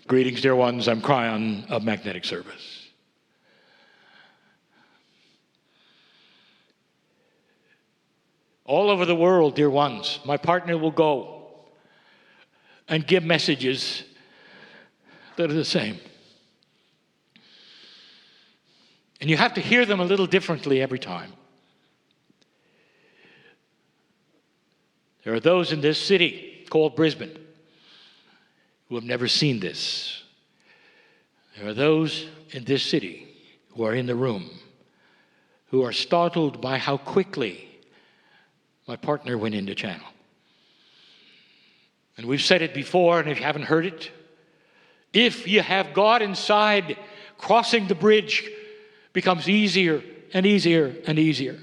Greetings, dear ones. I'm Kryon of Magnetic Service. All over the world, dear ones, my partner will go and give messages that are the same. And you have to hear them a little differently every time. There are those in this city called Brisbane who have never seen this. There are those in this city who are in the room who are startled by how quickly my partner went into channel. And we've said it before, and if you haven't heard it, if you have God inside, crossing the bridge becomes easier and easier and easier.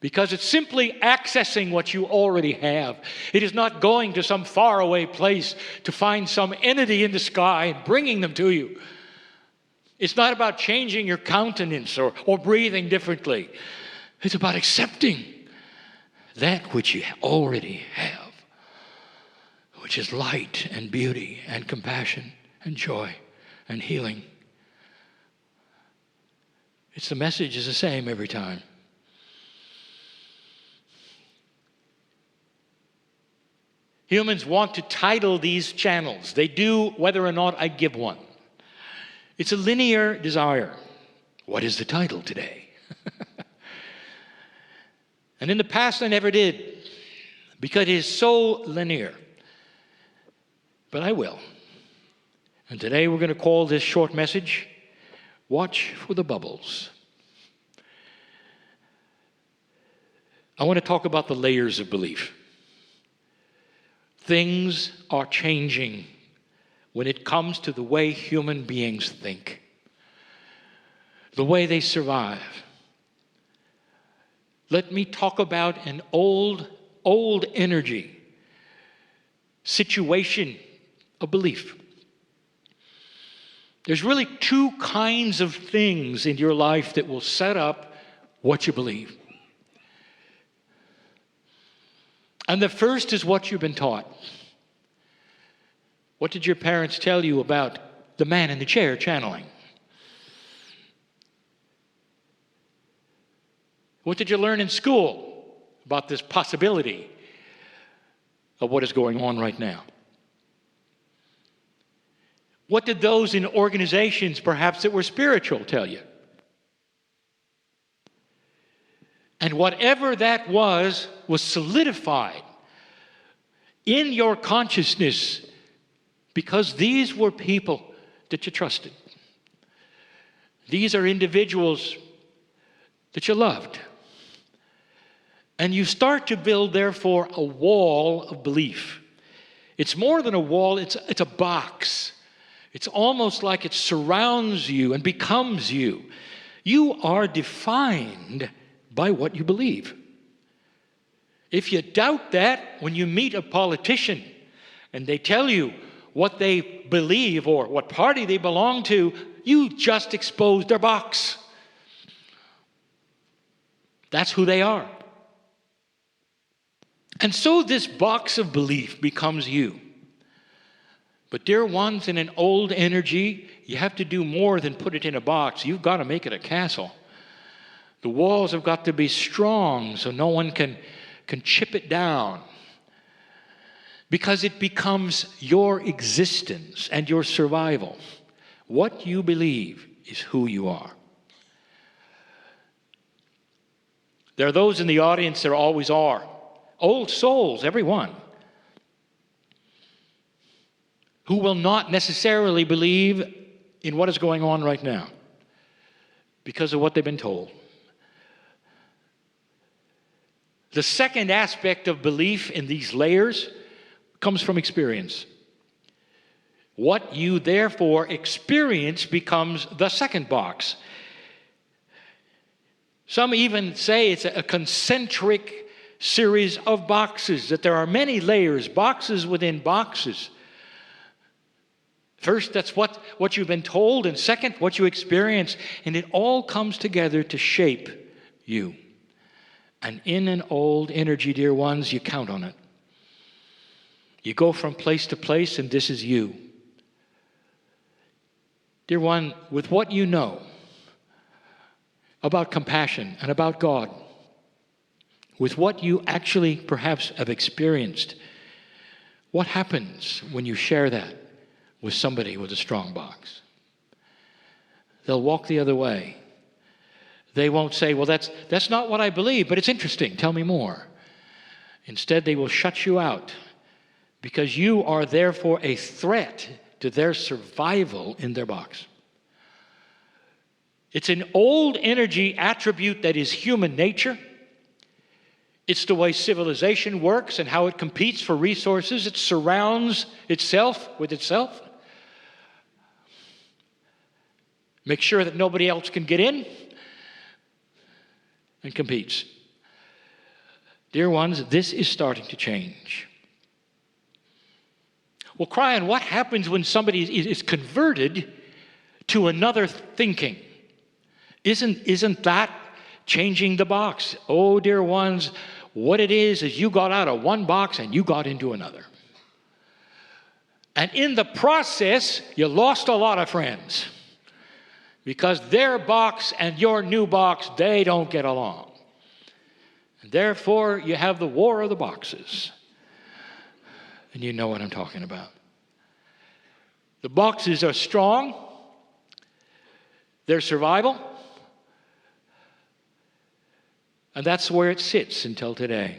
Because it's simply accessing what you already have. It is not going to some faraway place to find some entity in the sky and bringing them to you. It's not about changing your countenance or breathing differently. It's about accepting that which you already have, which is light and beauty and compassion and joy and healing. The message is the same every time. Humans want to title these channels. They do, whether or not I give one. It's a linear desire. What is the title today? And in the past, I never did, because it is so linear. But I will. And today we're going to call this short message, Watch for the Bubbles. I want to talk about the layers of belief. Things are changing when it comes to the way human beings think, the way they survive. Let me talk about an old energy situation of belief. There's really two kinds of things in your life that will set up what you believe. And the first is what you've been taught. What did your parents tell you about the man in the chair channeling? What did you learn in school about this possibility of what is going on right now? What did those in organizations, perhaps that were spiritual, tell you? And whatever that was solidified in your consciousness because these were people that you trusted. These are individuals that you loved. And you start to build, therefore, a wall of belief. It's more than a wall, it's a box. It's almost like it surrounds you and becomes you. You are defined by what you believe. If you doubt that, when you meet a politician and they tell you what they believe or what party they belong to, you just exposed their box. That's who they are. And so this box of belief becomes you. But dear ones, in an old energy, you have to do more than put it in a box. You've got to make it a castle. The walls have got to be strong so no one can chip it down. Because it becomes your existence and your survival. What you believe is who you are. There are those in the audience, there always are. Old souls, everyone, who will not necessarily believe in what is going on right now because of what they've been told. The second aspect of belief in these layers comes from experience. What you therefore experience becomes the second box. Some even say it's a concentric series of boxes, that there are many layers, boxes within boxes. First, that's what you've been told, and second, what you experience, and it all comes together to shape you. And in an old energy, dear ones, you count on it. You go from place to place, and this is you. Dear one, with what you know about compassion and about God, with what you actually perhaps have experienced, what happens when you share that with somebody with a strong box? They'll walk the other way. They won't say, well, that's not what I believe, but it's interesting. Tell me more. Instead, they will shut you out because you are therefore a threat to their survival in their box. It's an old energy attribute that is human nature. It's the way civilization works and how it competes for resources. It surrounds itself with itself. Make sure that nobody else can get in and competes. Dear ones, this is starting to change. Well, Kryon, what happens when somebody is converted to another thinking? Isn't that changing the box? Oh, dear ones, what it is you got out of one box and you got into another. And in the process, you lost a lot of friends because their box and your new box, they don't get along. And therefore, you have the war of the boxes. And you know what I'm talking about. The boxes are strong. They're survival. And that's where it sits until today.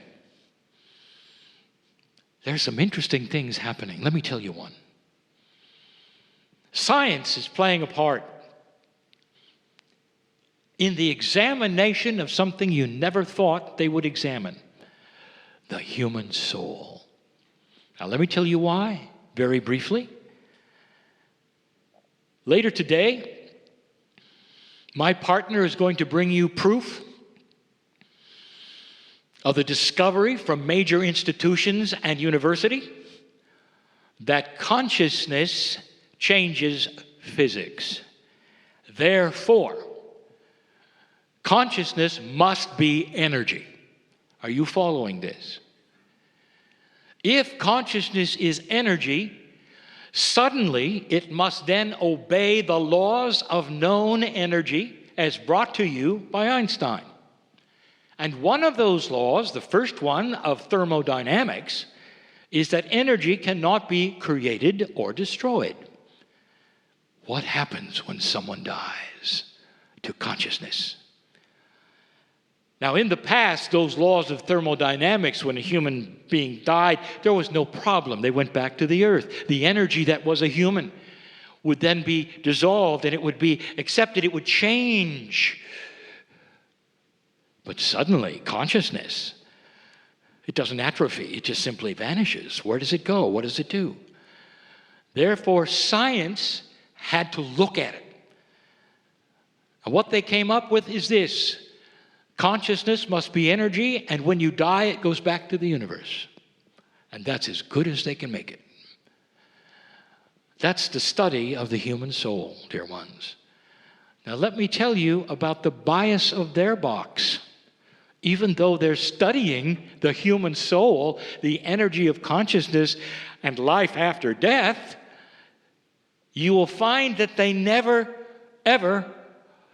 There's some interesting things happening. Let me tell you one. Science is playing a part in the examination of something you never thought they would examine: the human soul. Now, let me tell you why, very briefly. Later today, my partner is going to bring you proof of the discovery from major institutions and university that consciousness changes physics. Therefore, consciousness must be energy. Are you following this? If consciousness is energy, suddenly it must then obey the laws of known energy as brought to you by Einstein. And one of those laws, the first one of thermodynamics, is that energy cannot be created or destroyed. What happens when someone dies to consciousness? Now, in the past, those laws of thermodynamics, when a human being died, there was no problem. They went back to the earth. The energy that was a human would then be dissolved and it would be accepted. It would change. But suddenly, consciousness, it doesn't atrophy. It just simply vanishes. Where does it go? What does it do? Therefore, science had to look at it. And what they came up with is this: consciousness must be energy, and when you die, it goes back to the universe. And that's as good as they can make it. That's the study of the human soul, dear ones. Now, let me tell you about the bias of their box. Even though they're studying the human soul, the energy of consciousness, and life after death, you will find that they never, ever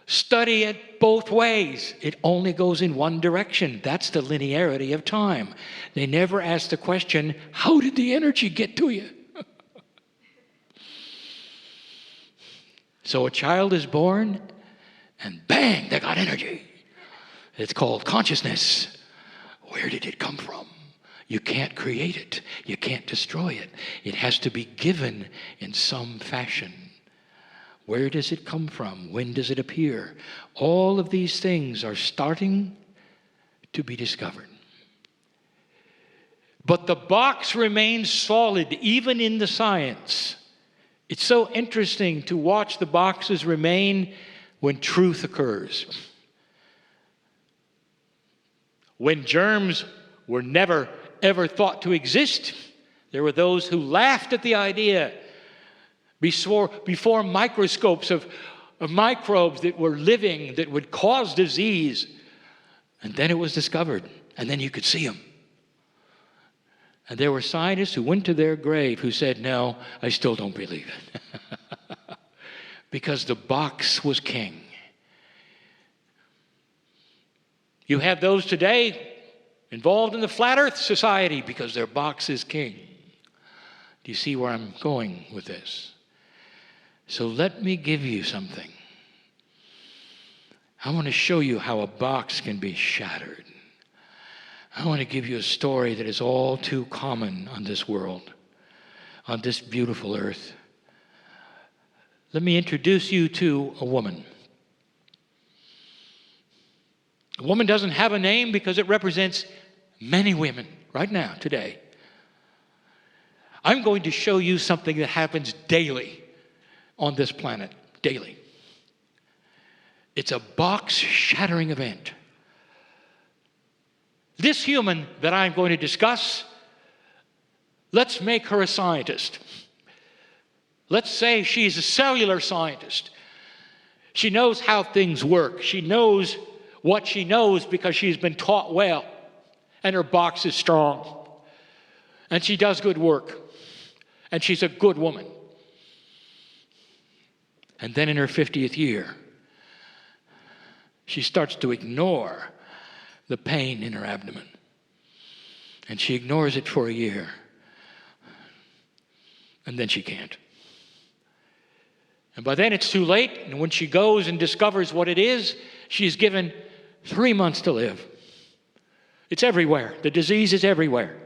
study it both ways. It only goes in one direction. That's the linearity of time. They never ask the question, how did the energy get to you? So a child is born, and bang, they got energy. It's called consciousness. Where did it come from? You can't create it. You can't destroy it. It has to be given in some fashion. Where does it come from? When does it appear? All of these things are starting to be discovered. But the box remains solid even in the science. It's so interesting to watch the boxes remain when truth occurs. When germs were never, ever thought to exist, there were those who laughed at the idea before microscopes of microbes that were living, that would cause disease. And then it was discovered, and then you could see them. And there were scientists who went to their grave who said, no, I still don't believe it. because the box was king. You have those today involved in the Flat Earth Society because their box is king. Do you see where I'm going with this? So let me give you something. I want to show you how a box can be shattered. I want to give you a story that is all too common on this world, on this beautiful earth. Let me introduce you to a woman. A woman doesn't have a name because it represents many women right now, today. I'm going to show you something that happens daily on this planet, daily. It's a box-shattering event. This human that I'm going to discuss, let's make her a scientist. Let's say she's a cellular scientist. She knows how things work. She knows what she knows because she's been taught well, and her box is strong. And she does good work, and she's a good woman. And then in her 50th year, she starts to ignore the pain in her abdomen. And she ignores it for a year. And then she can't. And by then it's too late. And when she goes and discovers what it is, she's given 3 months to live. It's everywhere. The disease is everywhere.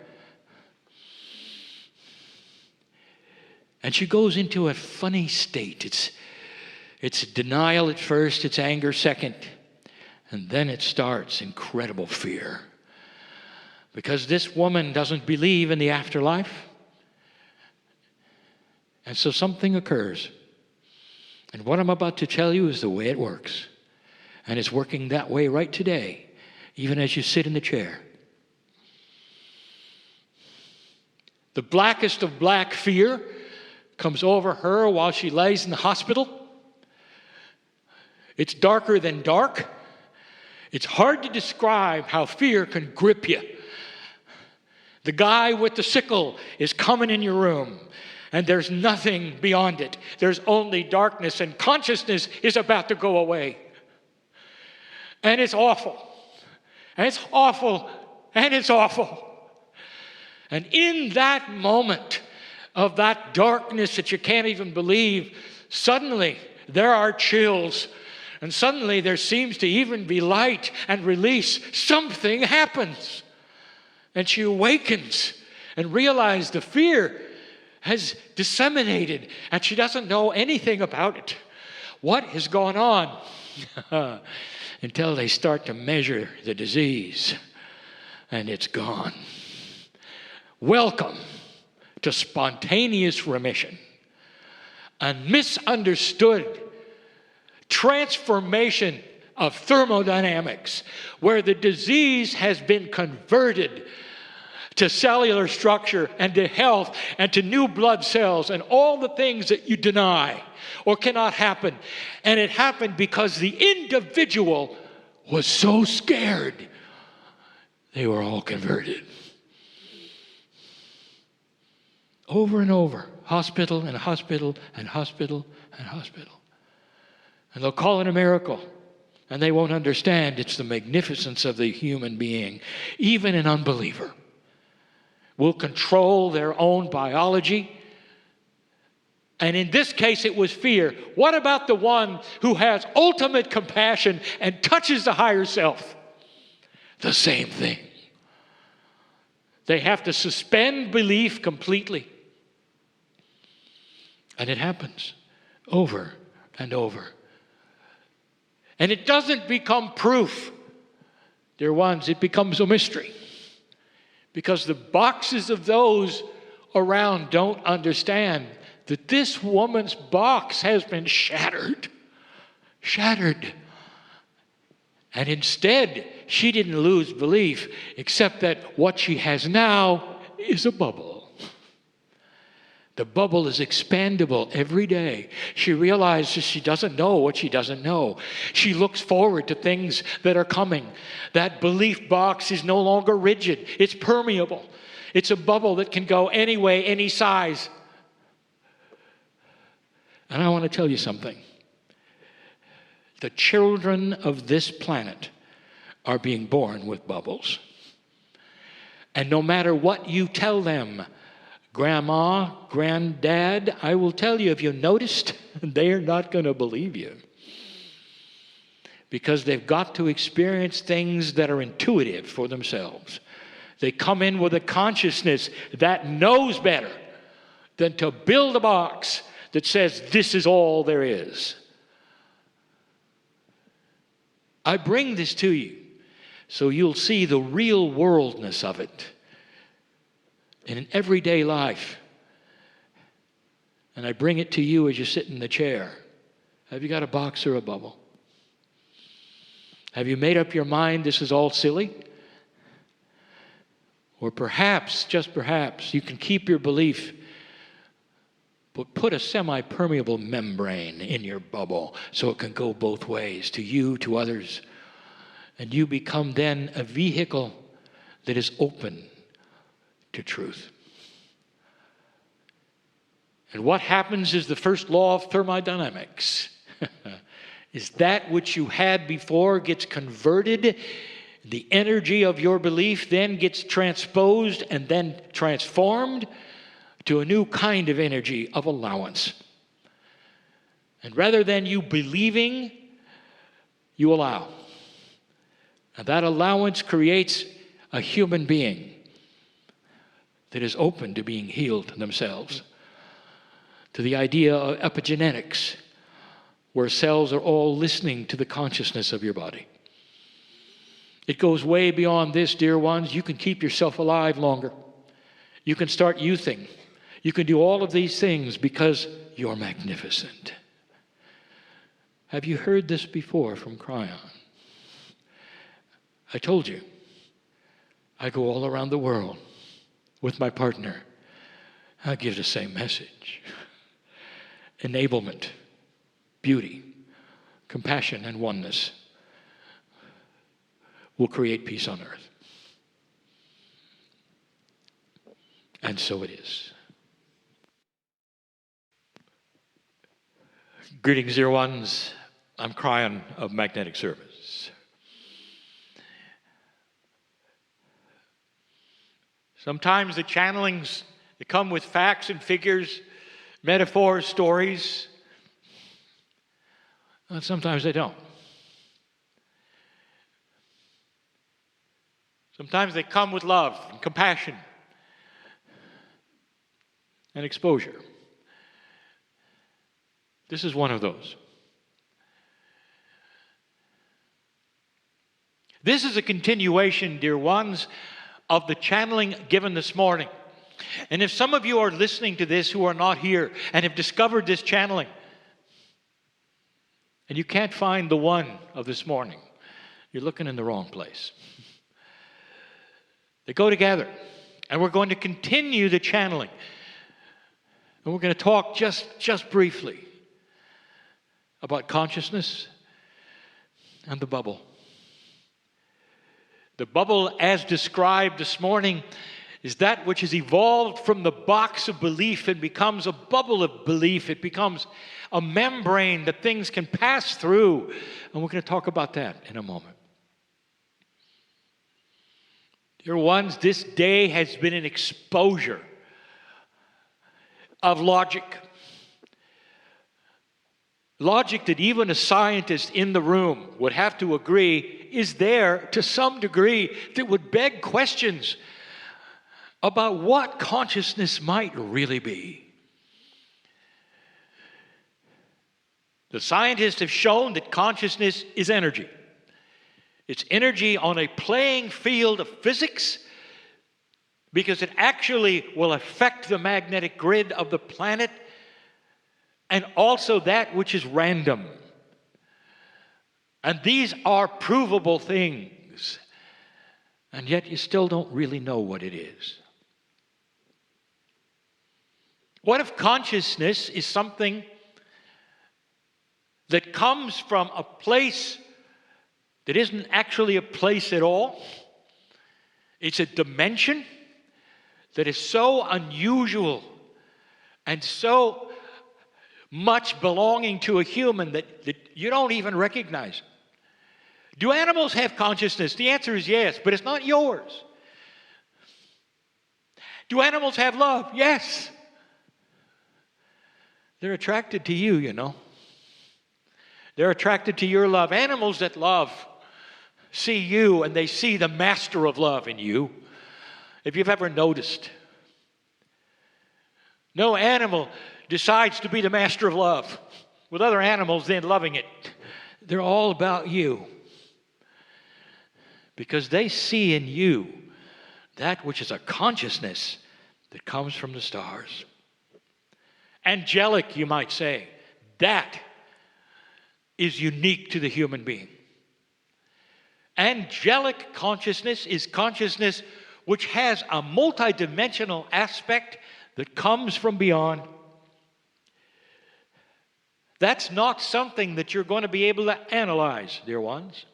And she goes into a funny state. It's denial at first, it's anger second, and then it starts incredible fear. Because this woman doesn't believe in the afterlife. And so something occurs. And what I'm about to tell you is the way it works. And it's working that way right today, even as you sit in the chair. The blackest of black fear comes over her while she lays in the hospital. It's darker than dark. It's hard to describe how fear can grip you. The guy with the sickle is coming in your room, and there's nothing beyond it. There's only darkness, and consciousness is about to go away. And it's awful. And it's awful. And it's awful. And in that moment of that darkness that you can't even believe, suddenly there are chills. And suddenly there seems to even be light and release. Something happens. And she awakens and realizes the fear has disseminated and she doesn't know anything about it. What has gone on? Until they start to measure the disease and it's gone. Welcome to spontaneous remission. A misunderstood transformation of thermodynamics, where the disease has been converted to cellular structure and to health and to new blood cells and all the things that you deny or cannot happen. And it happened because the individual was so scared, they were all converted. Over and over, hospital and hospital and hospital and hospital. And they'll call it a miracle. And they won't understand it's the magnificence of the human being. Even an unbeliever will control their own biology. And in this case, it was fear. What about the one who has ultimate compassion and touches the higher self? The same thing. They have to suspend belief completely. And it happens over and over. And it doesn't become proof, dear ones, it becomes a mystery. Because the boxes of those around don't understand that this woman's box has been shattered. Shattered. And instead, she didn't lose belief, except that what she has now is a bubble. The bubble is expandable every day. She realizes she doesn't know what she doesn't know. She looks forward to things that are coming. That belief box is no longer rigid. It's permeable. It's a bubble that can go any way, any size. And I want to tell you something. The children of this planet are being born with bubbles. And no matter what you tell them, Grandma, Granddad, I will tell you, if you noticed, they're not going to believe you. Because they've got to experience things that are intuitive for themselves. They come in with a consciousness that knows better than to build a box that says this is all there is. I bring this to you so you'll see the real worldness of it in an everyday life. And I bring it to you as you sit in the chair. Have you got a box or a bubble? Have you made up your mind this is all silly? Or perhaps, just perhaps, you can keep your belief, but put a semi-permeable membrane in your bubble so it can go both ways, to you, to others. And you become then a vehicle that is open to truth. And what happens is the first law of thermodynamics. Is that which you had before gets converted. The energy of your belief then gets transposed and then transformed to a new kind of energy of allowance. And rather than you believing, you allow. And that allowance creates a human being that is open to being healed themselves. To the idea of epigenetics, where cells are all listening to the consciousness of your body. It goes way beyond this, dear ones. You can keep yourself alive longer. You can start youthing. You can do all of these things because you're magnificent. Have you heard this before from Kryon? I told you, I go all around the world with my partner. I give the same message. Enablement, beauty, compassion, and oneness will create peace on earth. And so it is. Greetings, dear ones. I'm Kryon of Magnetic Service. Sometimes the channelings, they come with facts and figures, metaphors, stories. And sometimes they don't. Sometimes they come with love and compassion and exposure. This is one of those. This is a continuation, dear ones, of the channeling given this morning. And if some of you are listening to this who are not here and have discovered this channeling, and you can't find the one of this morning, you're looking in the wrong place. They go together. And we're going to continue the channeling. And we're going to talk just briefly about consciousness and the bubble. The bubble, as described this morning, is that which has evolved from the box of belief and becomes a bubble of belief. It becomes a membrane that things can pass through. And we're going to talk about that in a moment. Dear ones, this day has been an exposure of logic. Logic that even a scientist in the room would have to agree is there to some degree that would beg questions about what consciousness might really be. The scientists have shown that consciousness is energy. It's energy on a playing field of physics because it actually will affect the magnetic grid of the planet and also that which is random. And these are provable things. And yet you still don't really know what it is. What if consciousness is something that comes from a place that isn't actually a place at all? It's a dimension that is so unusual and so much belonging to a human that you don't even recognize. Do animals have consciousness? The answer is yes, but it's not yours. Do animals have love? Yes. They're attracted to you, you know. They're attracted to your love. Animals that love see you and they see the master of love in you. If you've ever noticed, no animal decides to be the master of love with other animals then loving it. They're all about you because they see in you that which is a consciousness that comes from the stars. Angelic, you might say. That is unique to the human being. Angelic consciousness is consciousness which has a multidimensional aspect that comes from beyond. That's not something that you're going to be able to analyze, dear ones.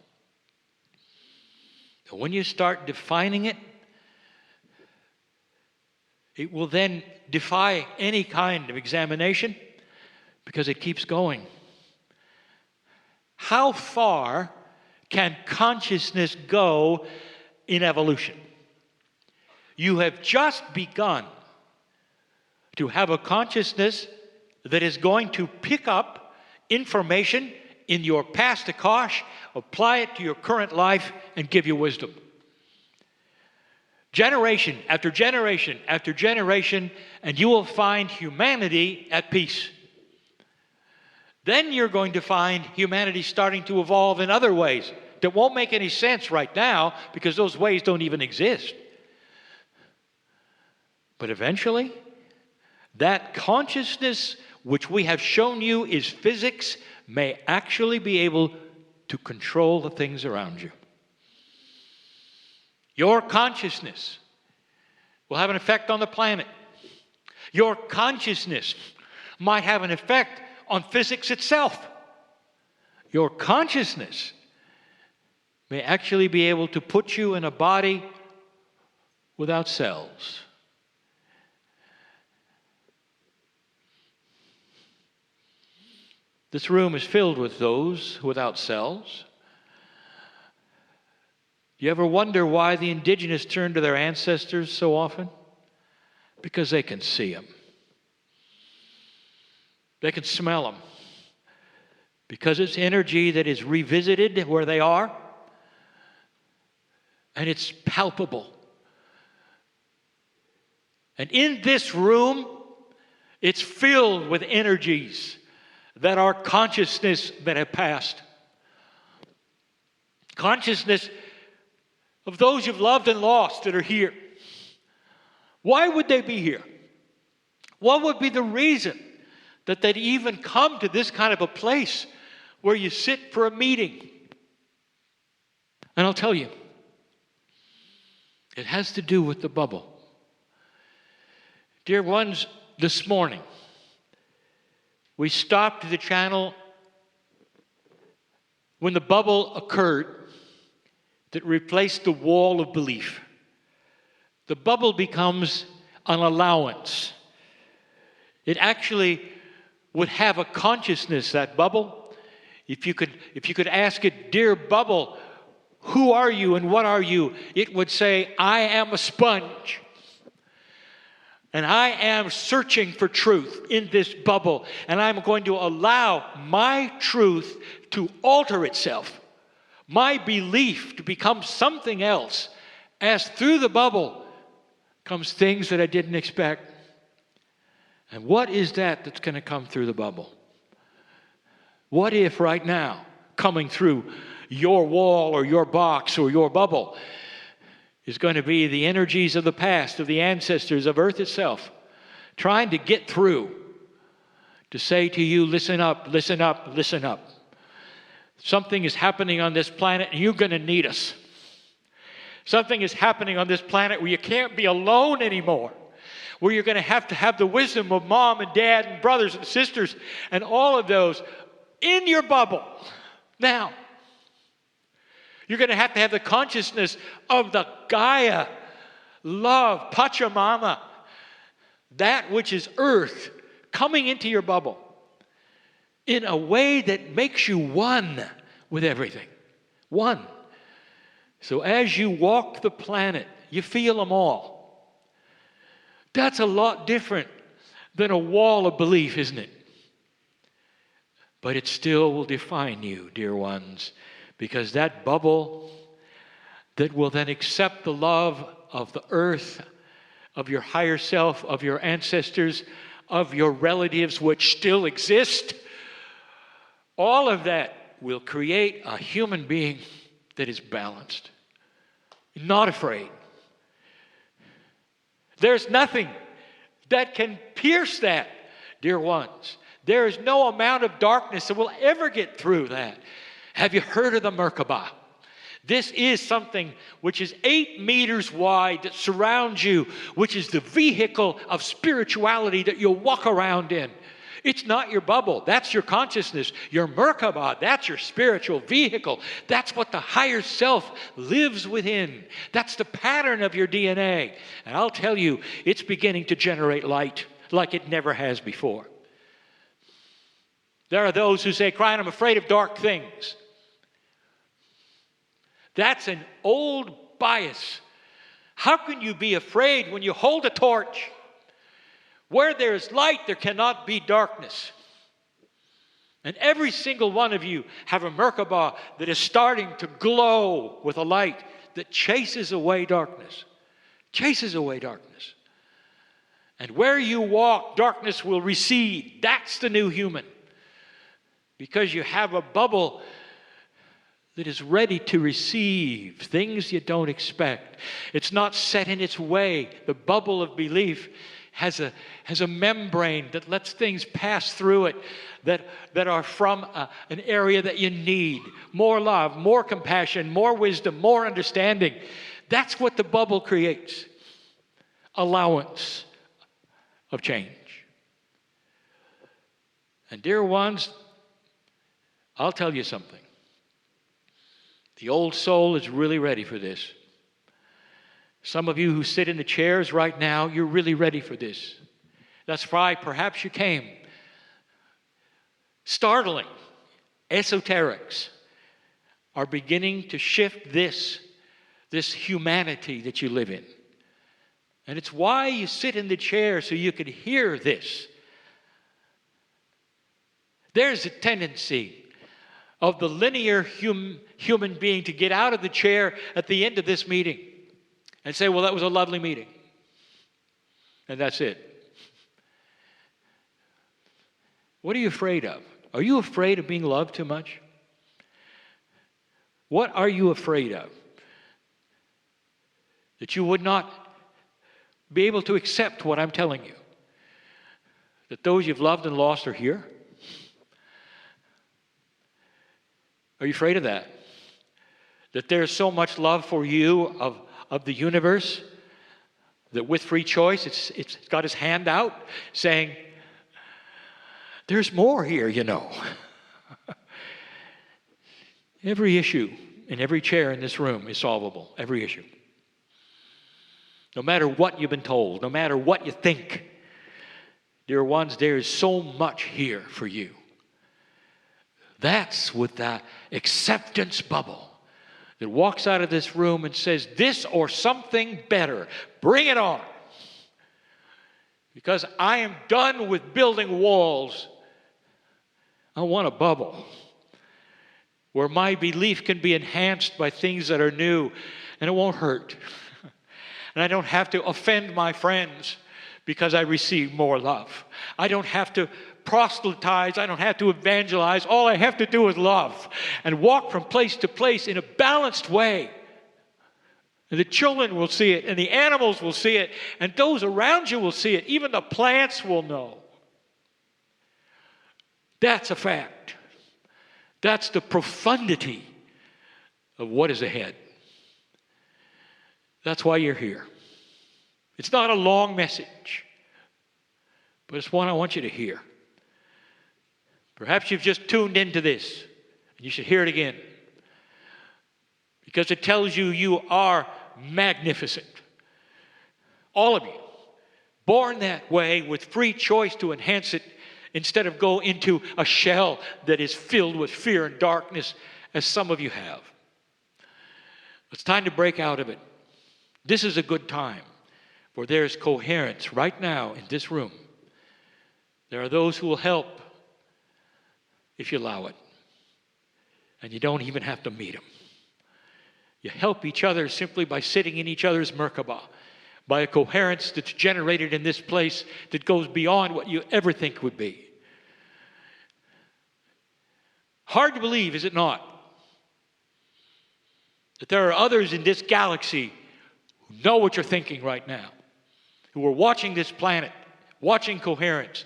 But when you start defining it, it will then defy any kind of examination because it keeps going. How far can consciousness go in evolution? You have just begun to have a consciousness that is going to pick up information in your past Akash, apply it to your current life, and give you wisdom. Generation after generation after generation, and you will find humanity at peace. Then you're going to find humanity starting to evolve in other ways that won't make any sense right now because those ways don't even exist. But eventually, that consciousness which we have shown you is physics may actually be able to control the things around you. Your consciousness will have an effect on the planet. Your consciousness might have an effect on physics itself. Your consciousness may actually be able to put you in a body without cells. This room is filled with those without cells. You ever wonder why the indigenous turn to their ancestors so often? Because they can see them. They can smell them. Because it's energy that is revisited where they are. And it's palpable. And in this room, it's filled with energies that are consciousness that have passed. Consciousness of those you've loved and lost that are here. Why would they be here? What would be the reason that they'd even come to this kind of a place where you sit for a meeting? And I'll tell you, it has to do with the bubble. Dear ones, this morning, we stopped the channel when the bubble occurred that replaced the wall of belief. The bubble becomes an allowance. It actually would have a consciousness, that bubble. If you could ask it, dear bubble, who are you and what are you? It would say, I am a sponge. And I am searching for truth in this bubble. And I'm going to allow my truth to alter itself. My belief to become something else, as through the bubble comes things that I didn't expect. And what is that that's going to come through the bubble? What if right now, coming through your wall or your box or your bubble, is going to be the energies of the past, of the ancestors, of Earth itself, trying to get through to say to you, listen up, listen up, listen up. Something is happening on this planet and you're going to need us. Something is happening on this planet where you can't be alone anymore. Where you're going to have the wisdom of mom and dad and brothers and sisters and all of those in your bubble. Now, you're going to have the consciousness of the Gaia, love, Pachamama, that which is earth, coming into your bubble. in a way that makes you one with everything. One. So as you walk the planet, you feel them all. That's a lot different than a wall of belief, isn't it? But it still will define you, dear ones, because that bubble that will then accept the love of the earth, of your higher self, of your ancestors, of your relatives which still exist, all of that will create a human being that is balanced, not afraid. There's nothing that can pierce that, dear ones. There is no amount of darkness that will ever get through that. Have you heard of the Merkaba? This is something which is 8 meters wide that surrounds you, which is the vehicle of spirituality that you'll walk around in. It's not your bubble. That's your consciousness. Your Merkaba, that's your spiritual vehicle. That's what the higher self lives within. That's the pattern of your DNA. And I'll tell you, it's beginning to generate light like it never has before. There are those who say, Kryon, I'm afraid of dark things. That's an old bias. How can you be afraid when you hold a torch? Where there is light, there cannot be darkness. And every single one of you have a Merkaba that is starting to glow with a light that chases away darkness. Chases away darkness. And where you walk, darkness will recede. That's the new human. Because you have a bubble that is ready to receive things you don't expect. It's not set in its way. The bubble of belief has a membrane that lets things pass through it that are from an area that you need. More love, more compassion, more wisdom, more understanding. That's what the bubble creates. Allowance of change. And dear ones, I'll tell you something. The old soul is really ready for this. Some of you who sit in the chairs right now, you're really ready for this. That's why perhaps you came. Startling esoterics are beginning to shift this humanity that you live in. And it's why you sit in the chair, so you could hear this. There's a tendency of the linear human being to get out of the chair at the end of this meeting and say, well, that was a lovely meeting. And that's it. What are you afraid of? Are you afraid of being loved too much? What are you afraid of? That you would not be able to accept what I'm telling you? That those you've loved and lost are here? Are you afraid of that? That there's so much love for you of the universe that with free choice, it's got his hand out saying, there's more here, you know. Every issue in every chair in this room is solvable. Every issue. No matter what you've been told, no matter what you think, dear ones, there is so much here for you. That's with that acceptance bubble that walks out of this room and says, this or something better, bring it on. Because I am done with building walls. I want a bubble where my belief can be enhanced by things that are new and it won't hurt. And I don't have to offend my friends because I receive more love. I don't have to proselytize. I don't have to evangelize. All I have to do is love and walk from place to place in a balanced way. And the children will see it, and the animals will see it, and those around you will see it. Even the plants will know. That's a fact. That's the profundity of what is ahead. That's why you're here. It's not a long message, but it's one I want you to hear. Perhaps you've just tuned into this, and you should hear it again. Because it tells you you are magnificent. All of you. Born that way with free choice to enhance it instead of go into a shell that is filled with fear and darkness, as some of you have. It's time to break out of it. This is a good time, for there is coherence right now in this room. There are those who will help if you allow it. And you don't even have to meet them. You help each other simply by sitting in each other's Merkabah, by a coherence that's generated in this place that goes beyond what you ever think would be. Hard to believe, is it not? That there are others in this galaxy who know what you're thinking right now, who are watching this planet, watching coherence,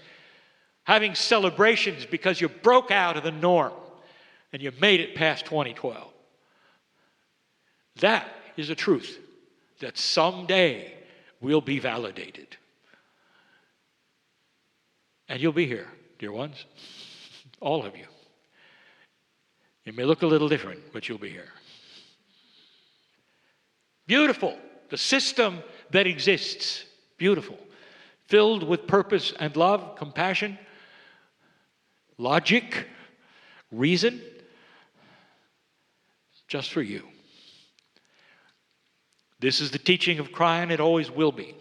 having celebrations because you broke out of the norm and you made it past 2012. That is a truth that someday will be validated. And you'll be here, dear ones, all of you. It may look a little different, but you'll be here. Beautiful. The system that exists. Beautiful. Filled with purpose and love, compassion, logic, reason. Just for you. This is the teaching of Kryon. It always will be.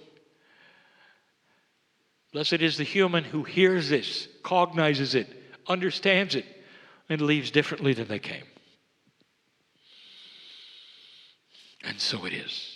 Blessed is the human who hears this, cognizes it, understands it, and leaves differently than they came. And so it is.